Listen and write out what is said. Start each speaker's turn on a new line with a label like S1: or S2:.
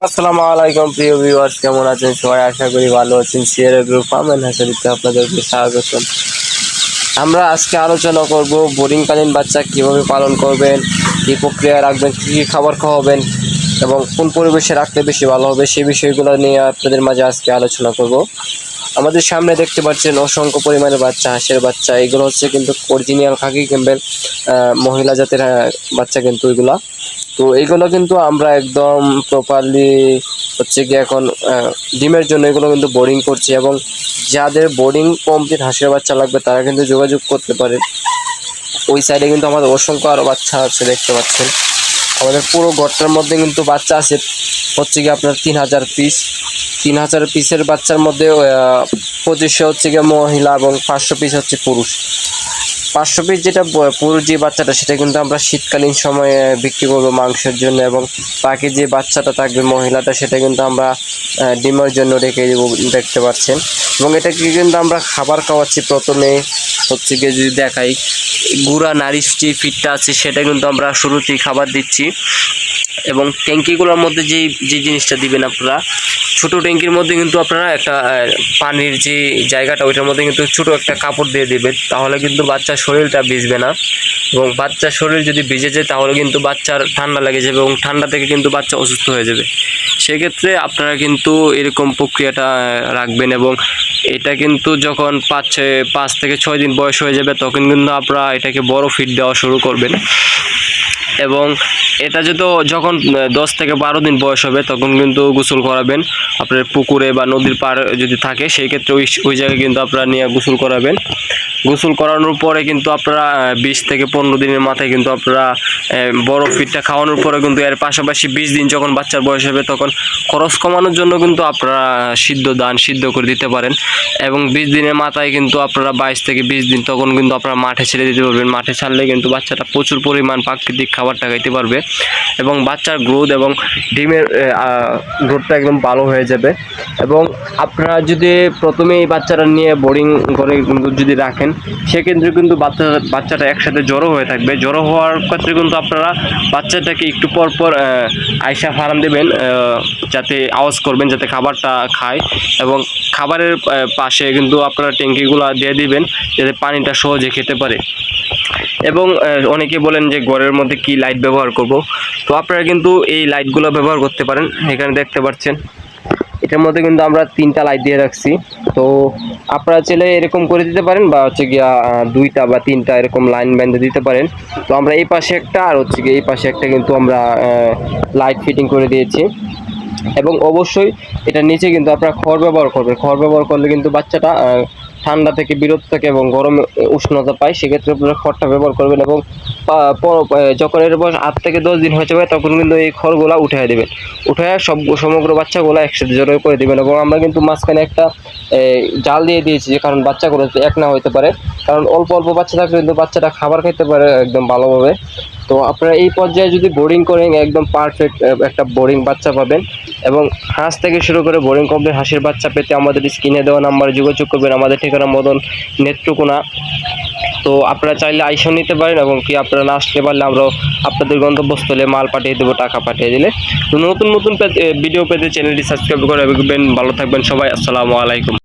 S1: আসসালামু আলাইকুম প্রিয় ভিউয়ার্স, কেমন আছেন সবাই? আশা করি ভালো আছেন। সিয়ারা গ্রুপ ফার্ম এন্ড হ্যাচারিতে আপনাদেরকে স্বাগতম। আমরা আজকে আলোচনা করব বোর্ডিংকালীন বাচ্চা কিভাবে পালন করবেন, কী প্রক্রিয়া রাখবেন, কী কী খাবার খাওয়াবেন এবং কোন পরিবেশে রাখলে বেশি ভালো হবে সেই বিষয়গুলো নিয়ে আপনাদের মাঝে আজকে আলোচনা করব। আমাদের সামনে দেখতে পাচ্ছেন অসংখ্য পরিমাণে বাচ্চা, হাঁসের বাচ্চা। এগুলো হচ্ছে কিন্তু অরিজিনাল খাকি ক্যাম্বেল মহিলা জাতের বাচ্চা কিন্তু এগুলা। তো এইগুলো কিন্তু আমরা একদম প্রপারলি হচ্ছে কি এখন ডিমের জন্য এগুলো কিন্তু বোর্ডিং করছি, এবং যাদের বোর্ডিং কমপ্লিট হাঁসের বাচ্চা লাগবে তারা কিন্তু যোগাযোগ করতে পারেন। ওই সাইডে কিন্তু আমাদের অসংখ্য আরও বাচ্চা আছে, দেখতে পাচ্ছেন। আমাদের পুরো ঘরটার মধ্যে কিন্তু বাচ্চা আছে হচ্ছে কি আপনার 3000 পিসের বাচ্চার মধ্যে 2500 হচ্ছে গিয়ে মহিলা এবং 500 পিস হচ্ছে পুরুষ। 500 পিস যেটা পুরুষ যে বাচ্চাটা সেটা কিন্তু আমরা শীতকালীন সময়ে বিক্রি করবো মাংসের জন্য, এবং বাকি যে বাচ্চাটা থাকবে মহিলাটা সেটা কিন্তু আমরা ডিমের জন্য রেখে দেবো, দেখতে পাচ্ছেন। এবং এটাকে কিন্তু আমরা খাবার খাওয়াচ্ছি। প্রথমে হচ্ছে গিয়ে যদি দেখাই, গুঁড়া নারিশ যে ফিডটা আছে সেটা কিন্তু আমরা শুরুতেই খাবার দিচ্ছি। এবং ট্যাঙ্কিগুলোর মধ্যে যে জিনিসটা দিবেন আপনারা, ছোটো ট্যাঙ্কির মধ্যে কিন্তু আপনারা একটা পানির যে জায়গাটা ওইটার মধ্যে কিন্তু ছোটো একটা কাপড় দিয়ে দেবেন, তাহলে কিন্তু বাচ্চার শরীরটা ভিজবে না। এবং বাচ্চার শরীর যদি ভিজে যায় তাহলে কিন্তু বাচ্চার ঠান্ডা লেগে যাবে, এবং ঠান্ডা থেকে কিন্তু বাচ্চা অসুস্থ হয়ে যাবে। সেক্ষেত্রে আপনারা কিন্তু এরকম প্রক্রিয়াটা রাখবেন। এবং এটা কিন্তু যখন 5 থেকে 6 দিন বয়স হয়ে যাবে তখন কিন্তু আপনারা এটাকে বড় ফিড দেওয়া শুরু করবেন। এবং এটা যখন 10 থেকে 12 দিন বয়স হবে তখন কিন্তু গোসল করাবেন আপনার পুকুরে বা নদীর পাড় যদি থাকে, সেই ক্ষেত্রে ওই জায়গায় কিন্তু আপনারা নিয়ে গোসল করাবেন। গোসল করানোর পরে কিন্তু আপনারা 20 থেকে 15 দিনের মাথায় কিন্তু আপনারা বড় ফিডটা খাওয়ানোর পরে কিন্তু এর পাশাপাশি 20 দিন যখন বাচ্চার বয়স হবে তখন খরচ কমানোর জন্য কিন্তু আপনারা সিদ্ধ করে দিতে পারেন। এবং 20 দিনের মাথায় কিন্তু আপনারা 22 থেকে 20 দিন তখন কিন্তু আপনারা মাঠে ছেড়ে দিতে পারবেন। মাঠে ছাড়লে কিন্তু বাচ্চাটা প্রচুর পরিমাণ প্রাকৃতিক খাবারটা খাইতে পারবে, এবং বাচ্চার গ্রোথ এবং ডিমের গ্রোথটা একদম ভালো হয়ে যাবে। এবং আপনারা যদি প্রথমে এই বাচ্চাটা নিয়ে বোর্ডিং করে যদি রাখেন, সেক্ষেত্রে কিন্তু বাচ্চাটা একসাথে জড়ো হয়ে থাকবে। জড়ো হওয়ার ক্ষেত্রে কিন্তু আপনারা বাচ্চাটাকে একটু পর পর আইসা ফার্ম দেবেন, যাতে আওয়াজ করবেন যাতে খাবারটা খায়। এবং খাবারের পাশে কিন্তু আপনারা ট্যাঙ্কিগুলো দিয়ে দিবেন যাতে পানিটা সহজে খেতে পারে। এবং অনেকে বলেন যে ঘরের মধ্যে কি লাইট ব্যবহার করব, তো আপনারা কিন্তু এই লাইটগুলো ব্যবহার করতে পারেন। এখানে দেখতে পাচ্ছেন এটার মধ্যে কিন্তু আমরা 3টা লাইট দিয়ে রাখছি। তো আপনারা চাইলে এরকম করে দিতে পারেন, বা হচ্ছে গিয়া 2টা বা 3টা এরকম লাইন বেঁধে দিতে পারেন। তো আমরা এই পাশে একটা আর হচ্ছে গিয়ে এই পাশে একটা কিন্তু আমরা লাইট ফিটিং করে দিয়েছি। এবং অবশ্যই এটার নিচে কিন্তু আপনারা খড় ব্যবহার করবেন। খড় ব্যবহার করলে কিন্তু বাচ্চাটা ঠান্ডা থেকে বিরত থাকে এবং গরমে উষ্ণতা পায়, সেক্ষেত্রে আপনারা খড়টা ব্যবহার করবেন। এবং যখন এর বয়স 8 থেকে 10 দিন হয়ে যাবে তখন কিন্তু এই খড়গুলো উঠিয়ে দেবেন, উঠায় সমগ্র বাচ্চাগুলো একসাথে জড়ো করে দেবেন। এবং আমরা কিন্তু মাঝখানে একটা জাল দিয়ে দিয়েছি, যে কারণ বাচ্চাগুলো এক না হতে পারে, কারণ অল্প অল্প বাচ্চা থাকলে কিন্তু বাচ্চাটা খাবার খেতে পারে একদম ভালোভাবে। তো আপনারা এই পর্যায়ে যদি বোর্ডিং করেন একদম পারফেক্ট একটা বোর্ডিং বাচ্চা পাবেন। এবং হাঁস থেকে শুরু করে বোর্ডিং কমপ্লিট হাঁসের বাচ্চা পেতে আমাদের স্ক্রিনে দেওয়া নাম্বারে যোগাযোগ করবেন। আমাদের ঠিকানা মদন নেত্রকোনা। তো আপনারা চাইলে আইসা নিতে পারেন, এবং কি আপনারা না আসতে পারলে আমরাও আপনাদের গন্তব্যস্থলে মাল পাঠিয়ে দেবো, টাকা পাঠিয়ে দিলে। তো নতুন ভিডিও পেতে চ্যানেলটি সাবস্ক্রাইব করে রাখবেন। ভালো থাকবেন সবাই। আসসালামু আলাইকুম।